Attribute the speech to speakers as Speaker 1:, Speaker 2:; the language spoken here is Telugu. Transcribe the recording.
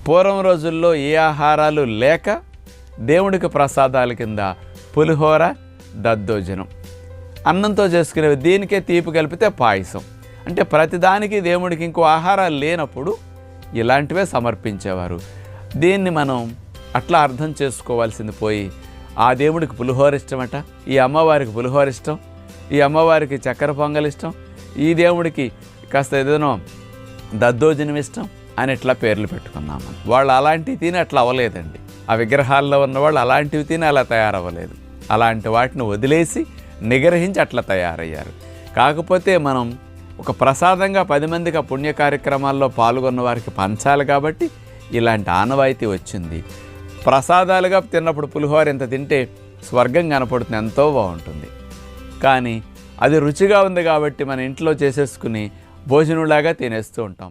Speaker 1: పూర్వం రోజుల్లో ఏ ఆహారాలు లేక దేవుడికి ప్రసాదాల కింద పులిహోర, దద్దోజనం, అన్నంతో చేసుకునేవి. దీనికే తీపి కలిపితే పాయసం. అంటే ప్రతిదానికి దేవుడికి ఇంకో ఆహారాలు లేనప్పుడు ఇలాంటివే సమర్పించేవారు. దీన్ని మనం అట్లా అర్థం చేసుకోవాల్సింది పోయి, ఆ దేవుడికి పులిహోర ఇష్టమట, ఈ అమ్మవారికి పులిహోర ఇష్టం, ఈ అమ్మవారికి చక్కెర పొంగల్ ఇష్టం, ఈ దేవుడికి కాస్త ఏదైనా దద్దోజనం ఇష్టం అని ఇట్లా పేర్లు పెట్టుకున్నాము. వాళ్ళు అలాంటివి తిని అట్లా అవ్వలేదండి. ఆ విగ్రహాల్లో ఉన్నవాళ్ళు అలాంటివి తిని అలా తయారవ్వలేదు. అలాంటి వాటిని వదిలేసి నిగ్రహించి అట్లా తయారయ్యారు. కాకపోతే మనం ఒక ప్రసాదంగా 10 మందికి ఆ పుణ్య కార్యక్రమాల్లో పాల్గొన్న వారికి పంచాలి కాబట్టి ఇలాంటి ఆనవాయితీ వచ్చింది. ప్రసాదాలుగా తిన్నప్పుడు పులిహోర ఎంత తింటే స్వర్గం కనపడుతుంది, ఎంతో బాగుంటుంది. కానీ అది రుచిగా ఉంది కాబట్టి మన ఇంట్లో చేసేసుకుని భోజనంలాగా తినేస్తూ ఉంటాం.